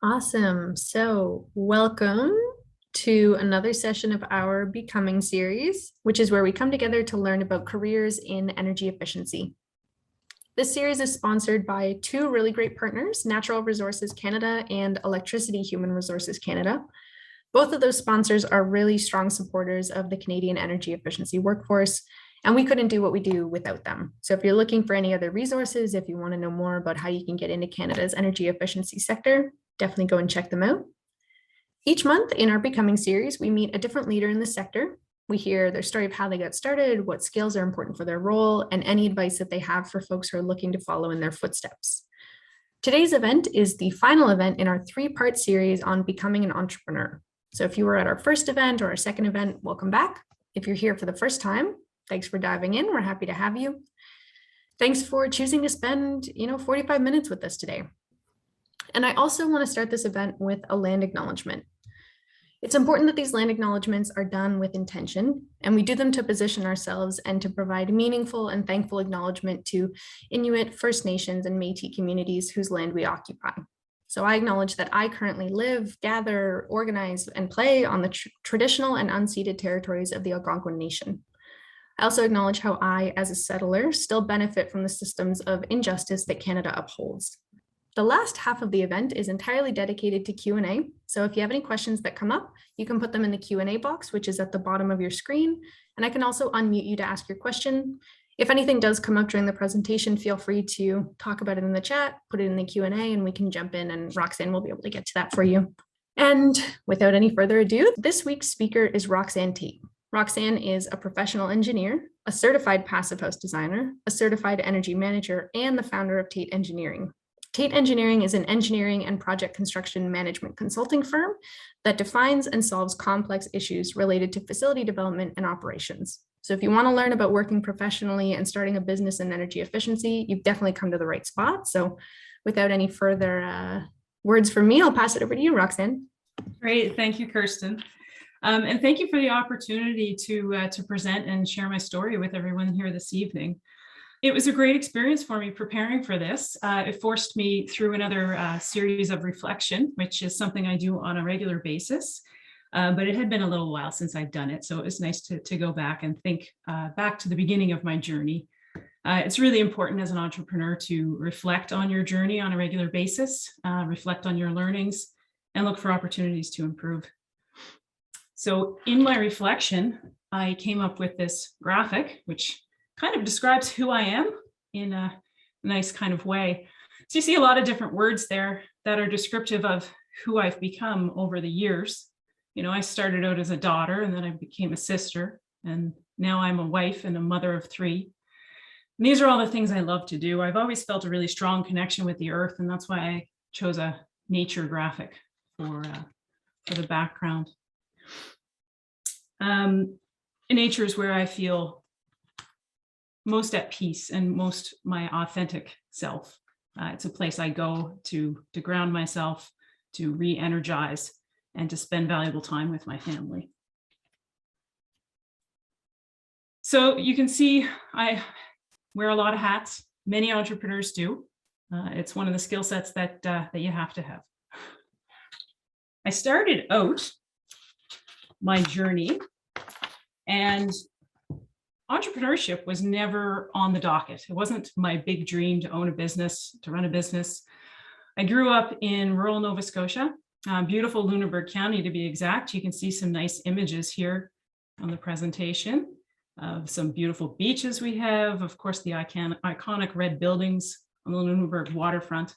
Awesome. So, welcome to another session of our Becoming series, which is where we come together to learn about careers in energy efficiency. This series is sponsored by two really great partners, Natural Resources Canada and Electricity Human Resources Canada. Both of those sponsors are really strong supporters of the Canadian energy efficiency workforce, and we couldn't do what we do without them. So if you're looking for any other resources, if you want to know more about how you can get into Canada's energy efficiency sector, definitely go and check them out. Each month in our Becoming series, we meet a different leader in the sector. We hear their story of how they got started, what skills are important for their role, and any advice that they have for folks who are looking to follow in their footsteps. Today's event is the final event in our three-part series on becoming an entrepreneur. So if you were at our first event or our second event, welcome back. If you're here for the first time, thanks for diving in. We're happy to have you. Thanks for choosing to spend, 45 minutes with us today. And I also want to start this event with a land acknowledgement. It's important that these land acknowledgements are done with intention, and we do them to position ourselves and to provide meaningful and thankful acknowledgement to Inuit, First Nations, and Métis communities whose land we occupy. So I acknowledge that I currently live, gather, organize, and play on the traditional and unceded territories of the Algonquin Nation. I also acknowledge how I, as a settler, still benefit from the systems of injustice that Canada upholds. The last half of the event is entirely dedicated to Q&A. So if you have any questions that come up, you can put them in the Q&A box, which is at the bottom of your screen. And I can also unmute you to ask your question. If anything does come up during the presentation, feel free to talk about it in the chat, put it in the Q&A, and we can jump in, and Roxanne will be able to get to that for you. And without any further ado, this week's speaker is Roxanne Tate. Roxanne is a professional engineer, a certified passive house designer, a certified energy manager, and the founder of Tate Engineering. Tate Engineering is an engineering and project construction management consulting firm that defines and solves complex issues related to facility development and operations. So if you want to learn about working professionally and starting a business in energy efficiency, you've definitely come to the right spot. So without any further words from me, I'll pass it over to you, Roxanne. Great. Thank you, Kirsten. And thank you for the opportunity to present and share my story with everyone here this evening. It was a great experience for me preparing for this. It forced me through another series of reflection, which is something I do on a regular basis. But it had been a little while since I'd done it. So it was nice to go back and think back to the beginning of my journey. It's really important as an entrepreneur to reflect on your journey on a regular basis, reflect on your learnings, and look for opportunities to improve. So in my reflection, I came up with this graphic, which kind of describes who I am in a nice kind of way. So you see a lot of different words there that are descriptive of who I've become over the years. I started out as a daughter, and then I became a sister, and now I'm a wife and a mother of three. And these are all the things I love to do. I've always felt a really strong connection with the earth, and that's why I chose a nature graphic for the background. Nature is where I feel most at peace and most my authentic self. It's a place I go to ground myself, to re-energize, and to spend valuable time with my family. So you can see I wear a lot of hats. Many entrepreneurs do. It's one of the skill sets that you have to have. I started out my journey, and entrepreneurship was never on the docket. It wasn't my big dream to own a business, to run a business. I grew up in rural Nova Scotia, beautiful Lunenburg County to be exact. You can see some nice images here on the presentation of some beautiful beaches we have. Of course, the iconic red buildings on the Lunenburg waterfront.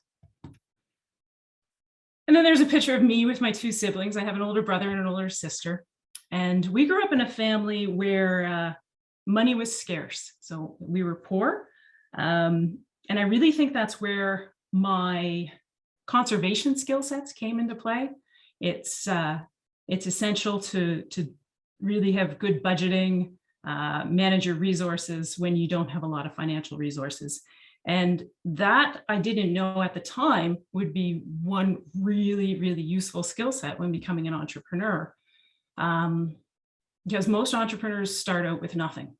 And then there's a picture of me with my two siblings. I have an older brother and an older sister. And we grew up in a family where money was scarce. So we were poor. And I really think that's where my conservation skill sets came into play. It's essential to really have good budgeting, manage your resources when you don't have a lot of financial resources. And that I didn't know at the time would be one really, really useful skill set when becoming an entrepreneur. Because most entrepreneurs start out with nothing.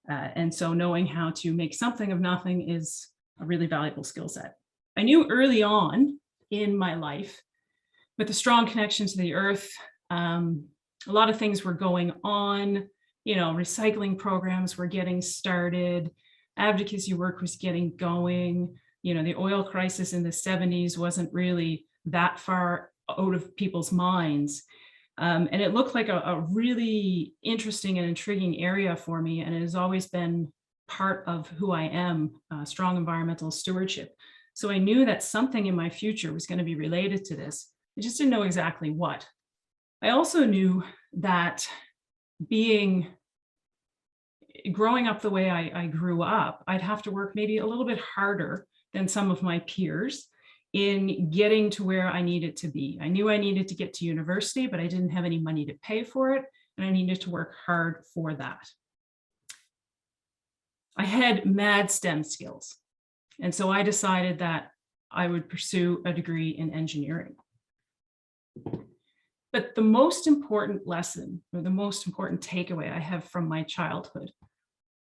And so knowing how to make something of nothing is a really valuable skill set. I knew early on in my life with a strong connection to the earth. A lot of things were going on, recycling programs were getting started, advocacy work was getting going. The oil crisis in the 70s wasn't really that far out of people's minds. And it looked like a really interesting and intriguing area for me. And it has always been part of who I am, strong environmental stewardship. So I knew that something in my future was going to be related to this. I just didn't know exactly what. I also knew that growing up the way I grew up, I'd have to work maybe a little bit harder than some of my peers in getting to where I needed to be. I knew I needed to get to university, but I didn't have any money to pay for it, and I needed to work hard for that. I had mad STEM skills, and so I decided that I would pursue a degree in engineering. But the most important lesson, or the most important takeaway I have from my childhood,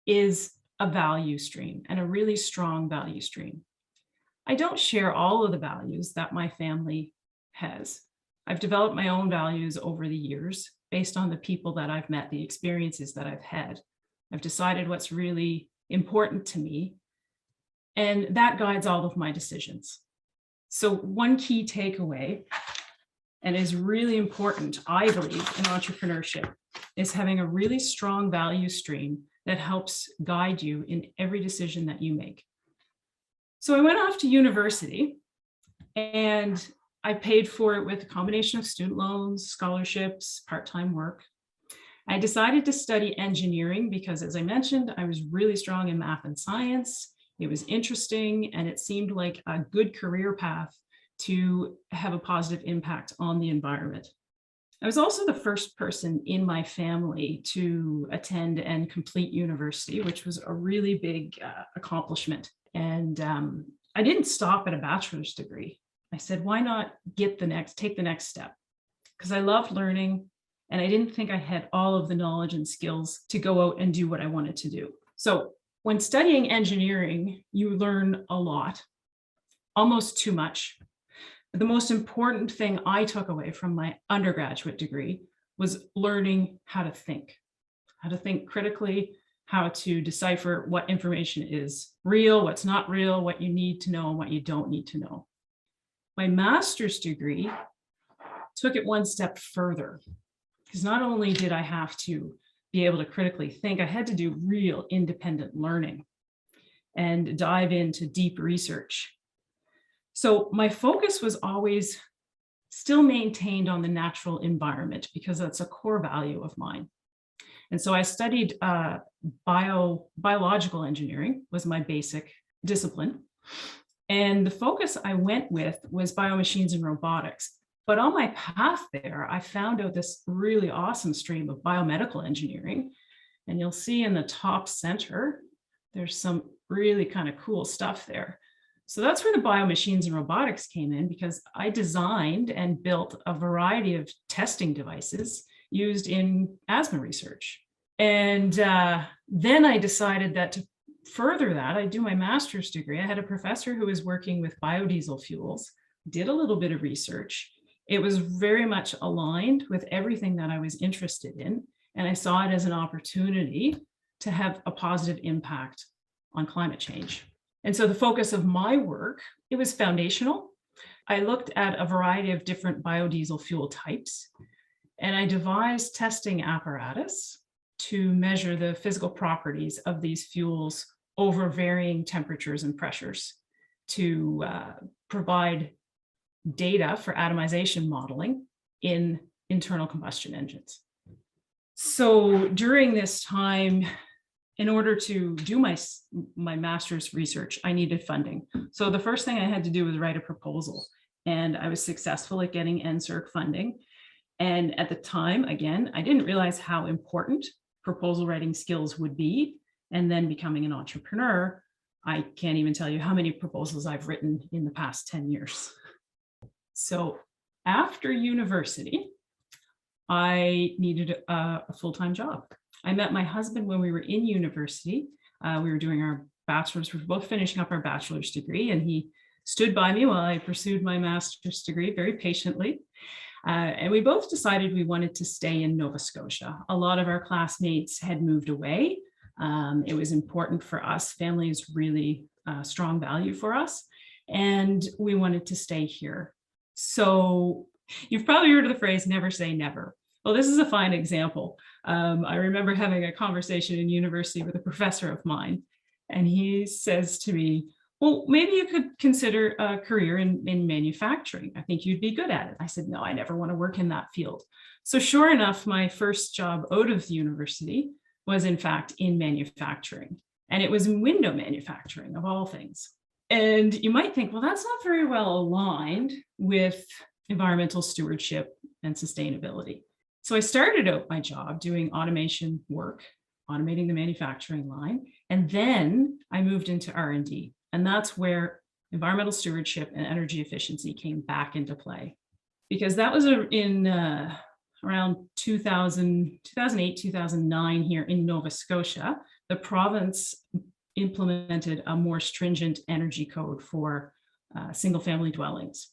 is a value stream, and a really strong value stream. I don't share all of the values that my family has. I've developed my own values over the years based on the people that I've met, the experiences that I've had. I've decided what's really important to me, and that guides all of my decisions. So one key takeaway, and is really important, I believe, in entrepreneurship, is having a really strong value stream that helps guide you in every decision that you make. So I went off to university, and I paid for it with a combination of student loans, scholarships, part-time work. I decided to study engineering because, as I mentioned, I was really strong in math and science. It was interesting, and it seemed like a good career path to have a positive impact on the environment. I was also the first person in my family to attend and complete university, which was a really big accomplishment. And I didn't stop at a bachelor's degree. I said, why not take the next step? Because I loved learning, and I didn't think I had all of the knowledge and skills to go out and do what I wanted to do. So when studying engineering, you learn a lot, almost too much. The most important thing I took away from my undergraduate degree was learning how to think critically, how to decipher what information is real, what's not real, what you need to know, and what you don't need to know. My master's degree took it one step further, because not only did I have to be able to critically think, I had to do real independent learning and dive into deep research. So my focus was always still maintained on the natural environment, because that's a core value of mine. And so I studied biological engineering was my basic discipline. And the focus I went with was biomachines and robotics. But on my path there, I found out this really awesome stream of biomedical engineering. And you'll see in the top center, there's some really kind of cool stuff there. So that's where the biomachines and robotics came in, because I designed and built a variety of testing devices used in asthma research. And then I decided that to further that, I'd do my master's degree. I had a professor who was working with biodiesel fuels, did a little bit of research. It was very much aligned with everything that I was interested in. And I saw it as an opportunity to have a positive impact on climate change. And so the focus of my work, it was foundational. I looked at a variety of different biodiesel fuel types, and I devised testing apparatus to measure the physical properties of these fuels over varying temperatures and pressures to provide data for atomization modeling in internal combustion engines. So during this time, in order to do my master's research, I needed funding. So the first thing I had to do was write a proposal, and I was successful at getting NSERC funding. And at the time, again, I didn't realize how important proposal writing skills would be. And then becoming an entrepreneur, I can't even tell you how many proposals I've written in the past 10 years. So after university, I needed a full-time job. I met my husband when we were in university. We were doing our bachelor's. We were both finishing up our bachelor's degree, and he stood by me while I pursued my master's degree very patiently. And we both decided we wanted to stay in Nova Scotia. A lot of our classmates had moved away. It was important for us. Family is really strong value for us. And we wanted to stay here. So you've probably heard of the phrase, never say never. Well, this is a fine example. I remember having a conversation in university with a professor of mine, and he says to me, well, maybe you could consider a career in manufacturing. I think you'd be good at it. I said, no, I never want to work in that field. So sure enough, my first job out of the university was in fact in manufacturing. And it was in window manufacturing of all things. And you might think, well, that's not very well aligned with environmental stewardship and sustainability. So I started out my job doing automation work, automating the manufacturing line. And then I moved into R&D. And that's where environmental stewardship and energy efficiency came back into play. Because that was in around 2008, 2009 here in Nova Scotia. The province implemented a more stringent energy code for single-family dwellings.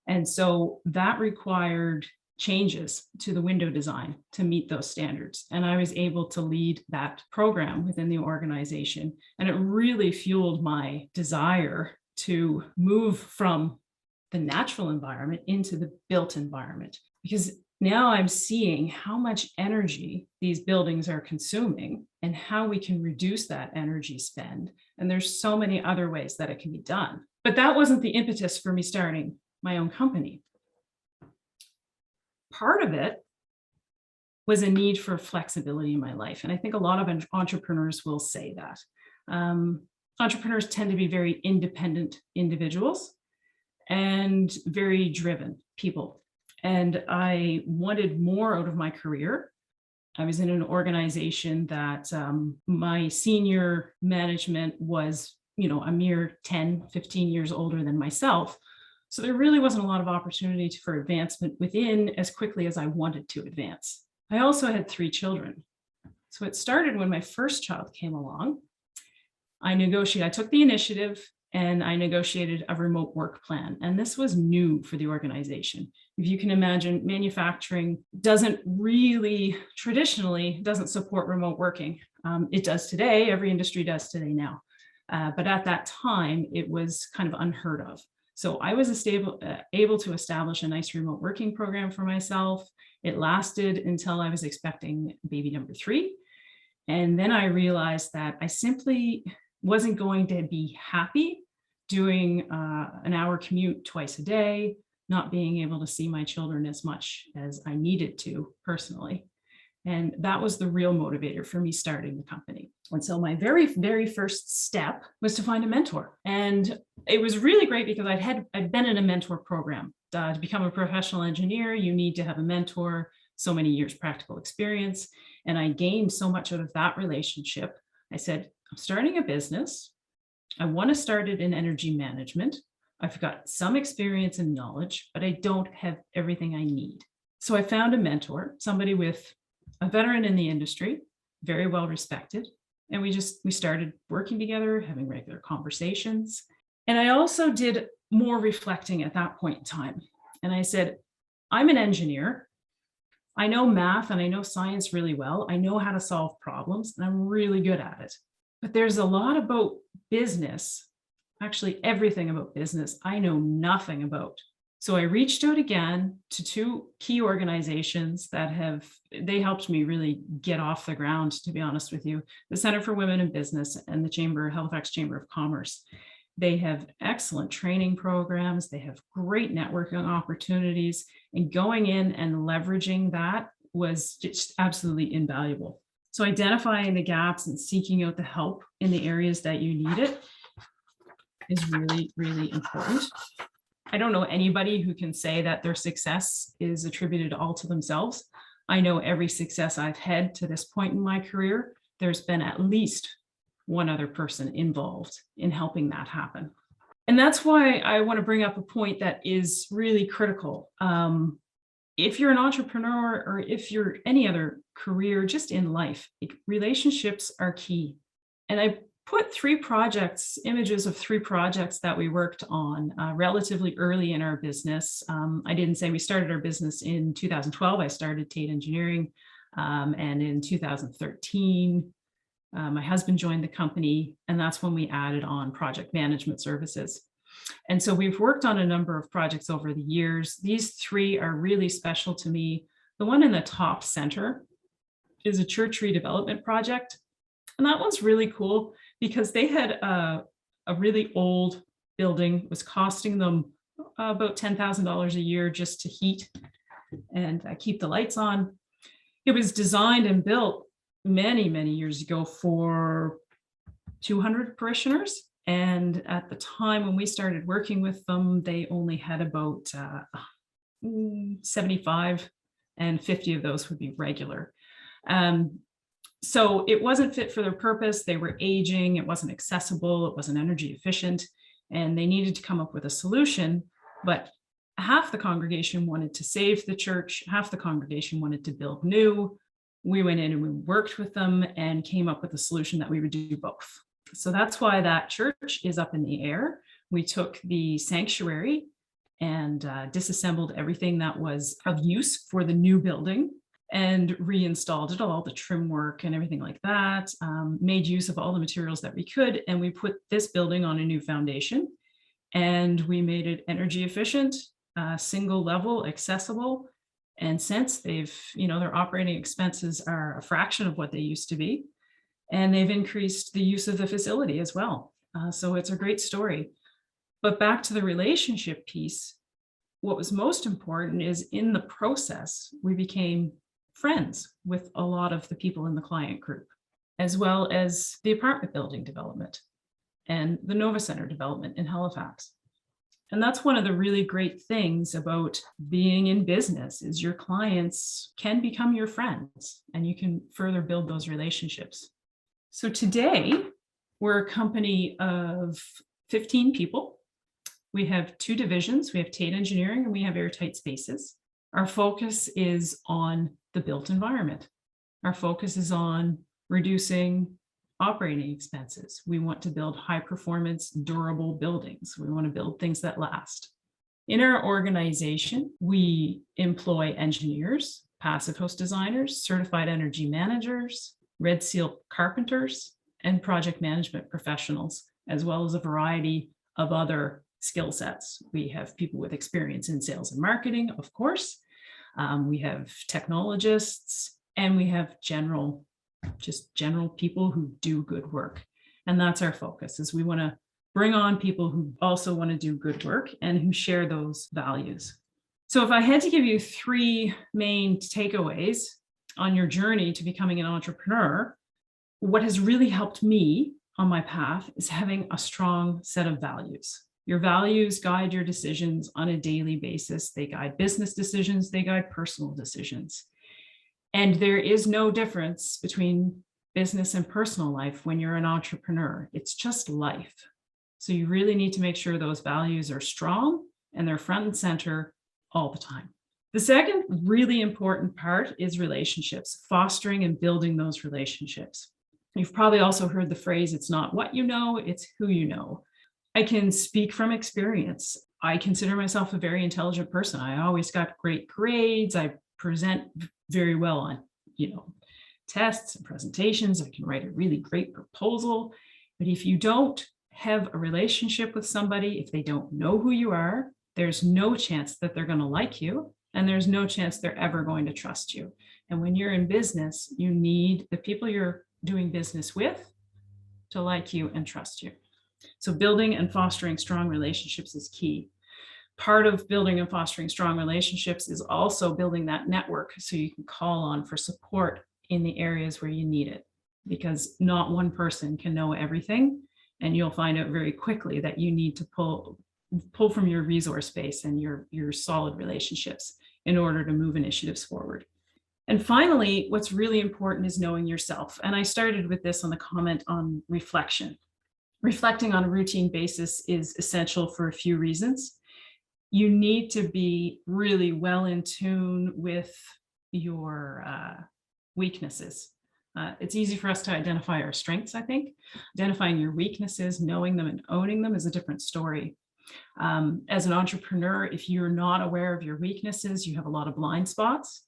And so that required changes to the window design to meet those standards. And I was able to lead that program within the organization. And it really fueled my desire to move from the natural environment into the built environment. Because now I'm seeing how much energy these buildings are consuming and how we can reduce that energy spend. And there's so many other ways that it can be done. But that wasn't the impetus for me starting my own company. Part of it was a need for flexibility in my life. And I think a lot of entrepreneurs will say that. Entrepreneurs tend to be very independent individuals and very driven people. And I wanted more out of my career. I was in an organization that my senior management was, a mere 10, 15 years older than myself. So there really wasn't a lot of opportunity for advancement within as quickly as I wanted to advance. I also had 3 children. So it started when my first child came along. I took the initiative and I negotiated a remote work plan. And this was new for the organization. If you can imagine, manufacturing traditionally doesn't support remote working. It does today, every industry does today now. But at that time, it was kind of unheard of. So I was able to establish a nice remote working program for myself. It lasted until I was expecting baby number 3. And then I realized that I simply wasn't going to be happy doing an hour commute twice a day, not being able to see my children as much as I needed to personally. And that was the real motivator for me starting the company. And so my very, very first step was to find a mentor. And it was really great because I'd been in a mentor program. To become a professional engineer, you need to have a mentor, so many years practical experience. And I gained so much out of that relationship. I said, I'm starting a business. I want to start it in energy management. I've got some experience and knowledge, but I don't have everything I need. So I found a mentor, somebody with a veteran in the industry, very well respected. And we started working together, having regular conversations. And I also did more reflecting at that point in time. And I said, I'm an engineer. I know math and I know science really well. I know how to solve problems and I'm really good at it. But there's a lot about business, actually everything about business, I know nothing about. So I reached out again to 2 key organizations that helped me really get off the ground, to be honest with you, the Center for Women in Business and the Halifax Chamber of Commerce. They have excellent training programs. They have great networking opportunities, and going in and leveraging that was just absolutely invaluable. So identifying the gaps and seeking out the help in the areas that you need it is really, really important. I don't know anybody who can say that their success is attributed all to themselves. I know every success I've had to this point in my career, there's been at least one other person involved in helping that happen. And that's why I want to bring up a point that is really critical. If you're an entrepreneur or if you're any other career, just in life, relationships are key. And I put images of three projects that we worked on relatively early in our business. I didn't say we started our business in 2012. I started Tate Engineering, and in 2013, my husband joined the company, and that's when we added on project management services. And so we've worked on a number of projects over the years. These three are really special to me. The one in the top center is a church redevelopment project. And that one's really cool because they had a really old building. It was costing them about $10,000 a year just to heat and keep the lights on. It was designed and built many, many years ago for 200 parishioners. And at the time when we started working with them, they only had about 75, and 50 of those would be regular. So it wasn't fit for their purpose. They were aging, it wasn't accessible, it wasn't energy efficient, and they needed to come up with a solution. But half the congregation wanted to save the church, half the congregation wanted to build new. We went in and we worked with them and came up with a solution that we would do both. So that's why that church is up in the air. We took the sanctuary and disassembled everything that was of use for the new building and reinstalled it, all the trim work and everything like that, made use of all the materials that we could. And we put this building on a new foundation, and we made it energy efficient, single level, accessible. And since their operating expenses are a fraction of what they used to be, and they've increased the use of the facility as well. So it's a great story. But back to the relationship piece, what was most important is in the process, we became friends with a lot of the people in the client group, as well as the apartment building development and the Nova Center development in Halifax. And that's one of the really great things about being in business is your clients can become your friends and you can further build those relationships. So today, we're a company of 15 people. We have two divisions. We have Tate Engineering and we have Airtight Spaces. Our focus is on the built environment. Our focus is on reducing operating expenses. We want to build high performance, durable buildings. We want to build things that last. In our organization, we employ engineers, passive host designers, certified energy managers, Red Seal carpenters, and project management professionals, as well as a variety of other skill sets. We have people with experience in sales and marketing, of course. We have technologists, and we have general people who do good work. And that's our focus, is we want to bring on people who also want to do good work and who share those values. So if I had to give you three main takeaways on your journey to becoming an entrepreneur, what has really helped me on my path is having a strong set of values. Your values guide your decisions on a daily basis. They guide business decisions, they guide personal decisions. And there is no difference between business and personal life when you're an entrepreneur. It's just life. So you really need to make sure those values are strong and they're front and center all the time. The second really important part is relationships, fostering and building those relationships. You've probably also heard the phrase, it's not what you know, it's who you know. I can speak from experience. I consider myself a very intelligent person. I always got great grades. I present very well on, tests and presentations. I can write a really great proposal. But if you don't have a relationship with somebody, if they don't know who you are, there's no chance that they're going to like you, and there's no chance they're ever going to trust you. And when you're in business, you need the people you're doing business with to like you and trust you. So building and fostering strong relationships is key. Part of building and fostering strong relationships is also building that network so you can call on for support in the areas where you need it, because not one person can know everything, and you'll find out very quickly that you need to pull from your resource base and your solid relationships in order to move initiatives forward. And finally, what's really important is knowing yourself. And I started with this on the comment on reflection. Reflecting on a routine basis is essential for a few reasons. You need to be really well in tune with your weaknesses. It's easy for us to identify our strengths, I think. Identifying your weaknesses, knowing them and owning them is a different story. As an entrepreneur, if you're not aware of your weaknesses, you have a lot of blind spots,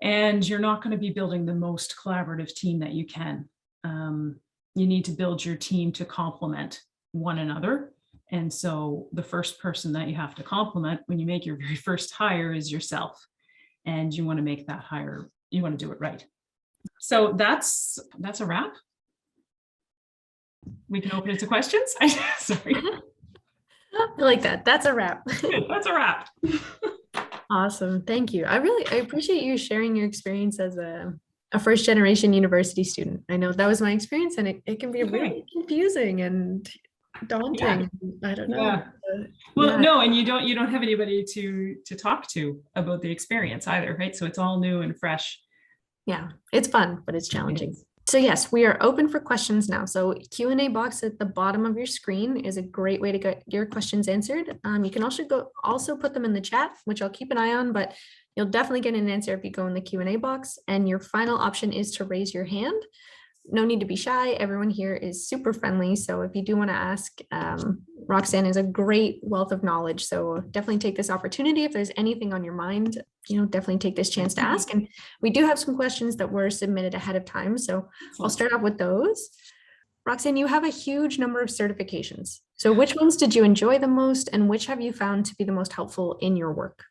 and you're not going to be building the most collaborative team that you can. You need to build your team to complement one another. And so the first person that you have to complement when you make your very first hire is yourself. And you want to make that hire, you want to do it right. So that's a wrap. We can open it to questions. Sorry. I like that. That's a wrap. That's a wrap. Awesome. Thank you. I appreciate you sharing your experience as a first generation university student. I know that was my experience, and it can be really confusing and daunting. Yeah. I don't know. Yeah. Well, no, and you don't have anybody to talk to about the experience either, right? So it's all new and fresh. Yeah, it's fun, but it's challenging. So yes, we are open for questions now. So Q&A box at the bottom of your screen is a great way to get your questions answered. You can also put them in the chat, which I'll keep an eye on, but you'll definitely get an answer if you go in the Q&A box. And your final option is to raise your hand. No need to be shy. Everyone here is super friendly. So if you do want to ask, Roxanne is a great wealth of knowledge. So definitely take this opportunity. If there's anything on your mind, definitely take this chance to ask. And we do have some questions that were submitted ahead of time. So I'll start off with those. Roxanne, you have a huge number of certifications. So which ones did you enjoy the most, and which have you found to be the most helpful in your work?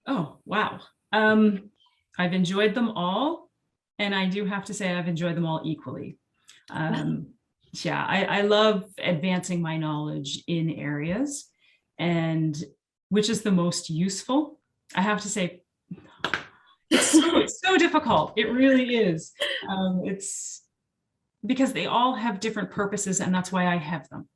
Oh, wow. I've enjoyed them all. And I do have to say I've enjoyed them all equally. Yeah, I love advancing my knowledge in areas, and which is the most useful. I have to say, it's so difficult. It really is. It's because they all have different purposes, and that's why I have them.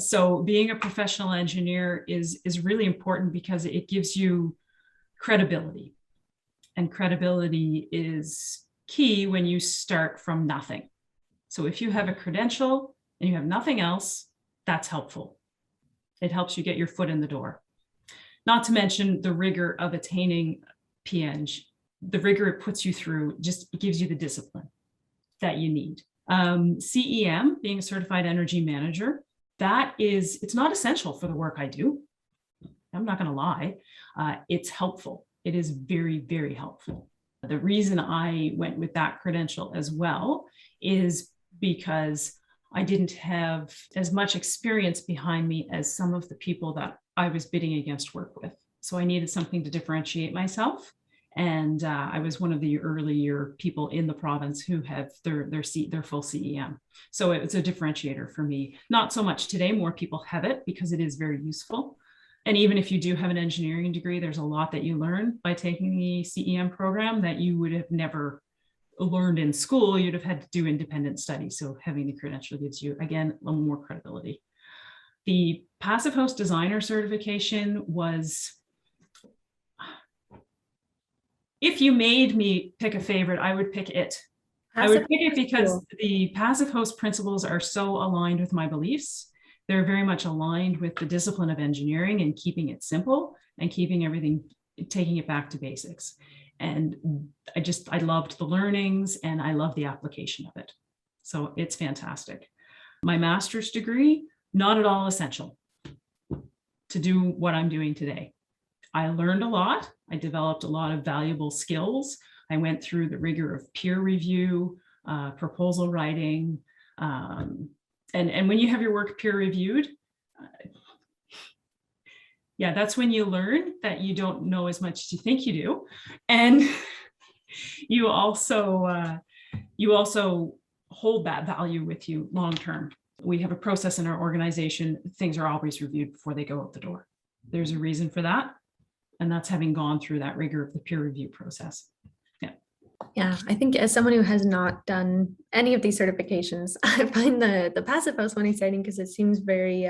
So being a professional engineer is really important because it gives you credibility. And credibility is key when you start from nothing. So if you have a credential and you have nothing else, that's helpful. It helps you get your foot in the door. Not to mention the rigor of attaining PEng. The rigor it puts you through just gives you the discipline that you need. CEM, being a certified energy manager, it's not essential for the work I do. I'm not going to lie. It's helpful. It is very, very helpful. The reason I went with that credential as well is because I didn't have as much experience behind me as some of the people that I was bidding against work with. So I needed something to differentiate myself. And I was one of the earlier people in the province who have their full CEM. So it's a differentiator for me. Not so much today, more people have it because it is very useful. And even if you do have an engineering degree, there's a lot that you learn by taking the CEM program that you would have never learned in school. You'd have had to do independent study. So having the credential gives you, again, a little more credibility. The passive host designer certification was, if you made me pick a favorite, I would pick it. I would pick it because the passive host principles are so aligned with my beliefs. They're very much aligned with the discipline of engineering and keeping it simple and keeping everything, taking it back to basics. And I loved the learnings and I love the application of it. So it's fantastic. My master's degree, not at all essential to do what I'm doing today. I learned a lot. I developed a lot of valuable skills. I went through the rigor of peer review, proposal writing, and when you have your work peer reviewed, yeah, that's when you learn that you don't know as much as you think you do. And you also hold that value with you long term. We have a process in our organization. Things are always reviewed before they go out the door. There's a reason for that. And that's having gone through that rigor of the peer review process. Yeah, I think as someone who has not done any of these certifications, I find the passive house one exciting because it seems very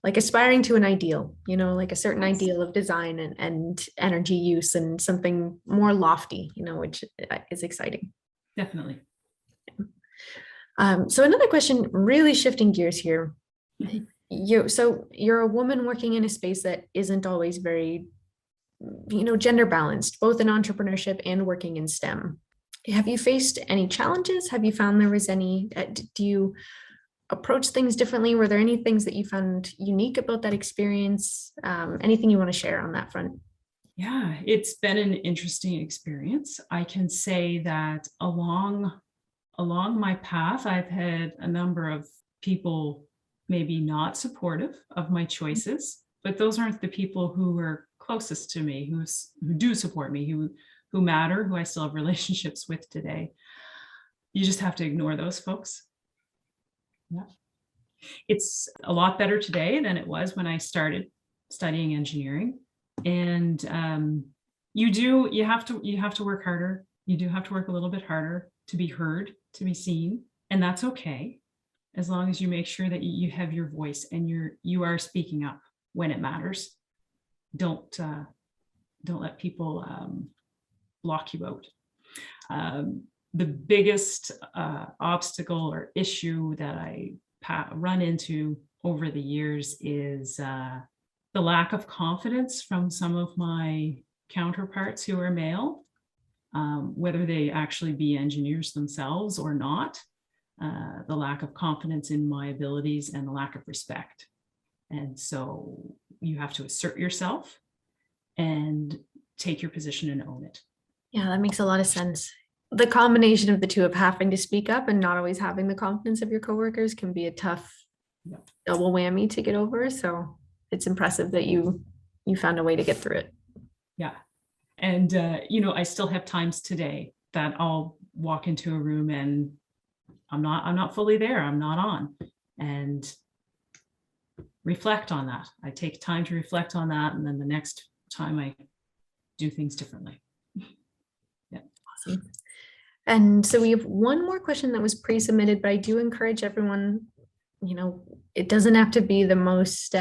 like aspiring to an ideal, like a certain ideal of design and energy use and something more lofty, which is exciting. Definitely. So another question, really shifting gears here. You're a woman working in a space that isn't always very gender balanced, both in entrepreneurship and working in STEM. Have you faced any challenges? Have you found there was any, do you approach things differently? Were there any things that you found unique about that experience? Anything you want to share on that front? Yeah, it's been an interesting experience. I can say that along my path, I've had a number of people maybe not supportive of my choices, but those aren't the people who are closest to me, who do support me, who matter, who I still have relationships with today. You just have to ignore those folks. Yeah. It's a lot better today than it was when I started studying engineering. And you have to work harder. You do have to work a little bit harder to be heard, to be seen, and that's okay, as long as you make sure that you have your voice and you are speaking up when it matters. Don't let people block you out. The biggest obstacle or issue that I run into over the years is the lack of confidence from some of my counterparts who are male, whether they actually be engineers themselves or not, the lack of confidence in my abilities and the lack of respect. And so you have to assert yourself and take your position and own it. Yeah, that makes a lot of sense. The combination of the two, of having to speak up and not always having the confidence of your coworkers, can be a tough double whammy to get over. So it's impressive that you found a way to get through it. Yeah. And, I still have times today that I'll walk into a room and I'm not fully there. I'm not on, and reflect on that. I take time to reflect on that. And then the next time I do things differently. Yeah. Awesome. And so we have one more question that was pre-submitted, but I do encourage everyone, it doesn't have to be the most,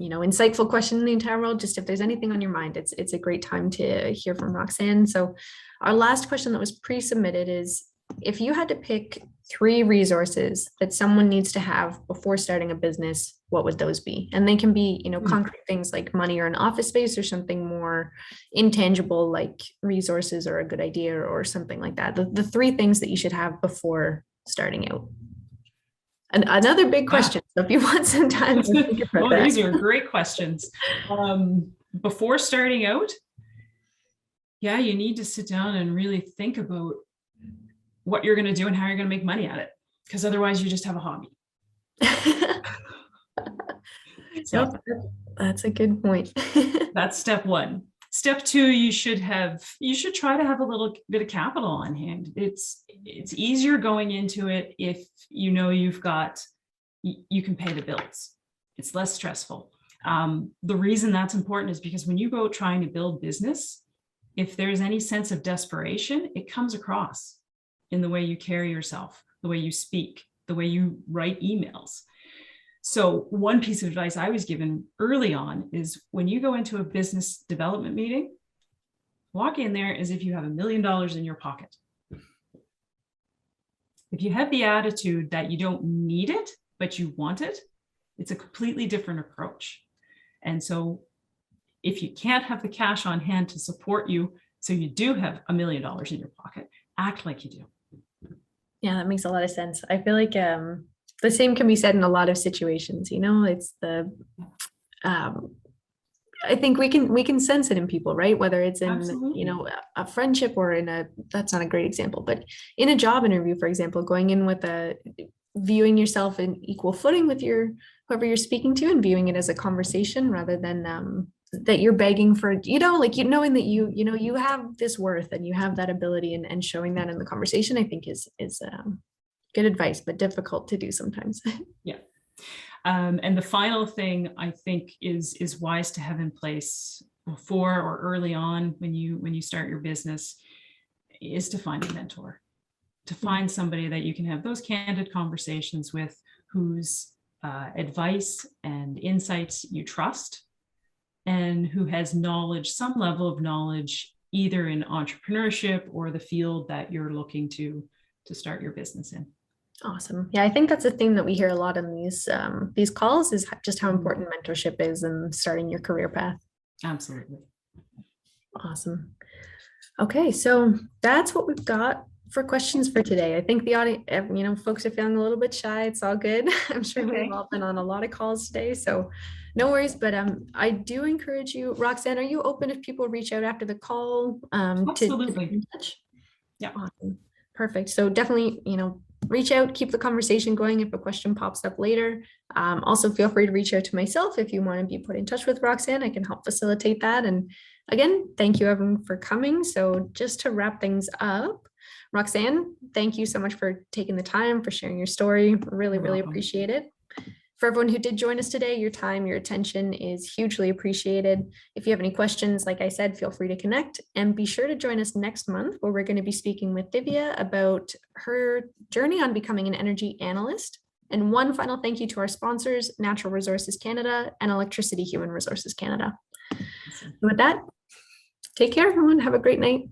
insightful question in the entire world. Just if there's anything on your mind, it's a great time to hear from Roxanne. So our last question that was pre-submitted is, if you had to pick 3 resources that someone needs to have before starting a business, what would those be? And they can be, concrete things like money or an office space, or something more intangible like resources or a good idea or something like that. The 3 things that you should have before starting out. And another big question. So if you want some time to think about that. These are great questions. Before starting out, you need to sit down and really think about what you're going to do and how you're going to make money at it, because otherwise you just have a hobby. So that's a good point. That's step 1. Step 2, you should try to have a little bit of capital on hand. It's easier going into it if you can pay the bills. It's less stressful. The reason that's important is because when you go trying to build business, if there's any sense of desperation, it comes across in the way you carry yourself, the way you speak, the way you write emails. So one piece of advice I was given early on is, when you go into a business development meeting, walk in there as if you have $1 million in your pocket. If you have the attitude that you don't need it, but you want it, it's a completely different approach. And so if you can't have the cash on hand to support you, so you do have $1 million in your pocket, act like you do. Yeah, that makes a lot of sense. I feel like the same can be said in a lot of situations. It's I think we can sense it in people, right? Whether it's in, Absolutely. A friendship, or that's not a great example, but in a job interview, for example, going in with viewing yourself in equal footing with whoever you're speaking to, and viewing it as a conversation rather than that you're begging for, knowing that you have this worth and you have that ability, and showing that in the conversation, I think is good advice, but difficult to do sometimes. Yeah. And the final thing I think is wise to have in place before or early on when you start your business is to find a mentor, to find somebody that you can have those candid conversations with, whose advice and insights you trust, and who has knowledge, some level of knowledge, either in entrepreneurship or the field that you're looking to start your business in. Awesome. Yeah, I think that's a theme that we hear a lot in these calls, is just how important mentorship is in starting your career path. Absolutely. Awesome. Okay, so that's what we've got for questions for today. I think the audience, folks are feeling a little bit shy. It's all good. I'm sure Okay. we've all been on a lot of calls today, so no worries. But I do encourage you, Roxanne, are you open if people reach out after the call to be Absolutely. in touch? Yeah. Awesome. Perfect. So definitely, reach out, keep the conversation going if a question pops up later. Also, feel free to reach out to myself if you want to be put in touch with Roxanne. I can help facilitate that. And again, thank you everyone for coming. So just to wrap things up, Roxanne, thank you so much for taking the time, for sharing your story. Really, You're really welcome. appreciate it. For everyone who did join us today, your time, your attention is hugely appreciated. If you have any questions, like I said, feel free to connect and be sure to join us next month where we're going to be speaking with Divya about her journey on becoming an energy analyst. And one final thank you to our sponsors, Natural Resources Canada and Electricity Human Resources Canada. Awesome. With that, take care, everyone. Have a great night.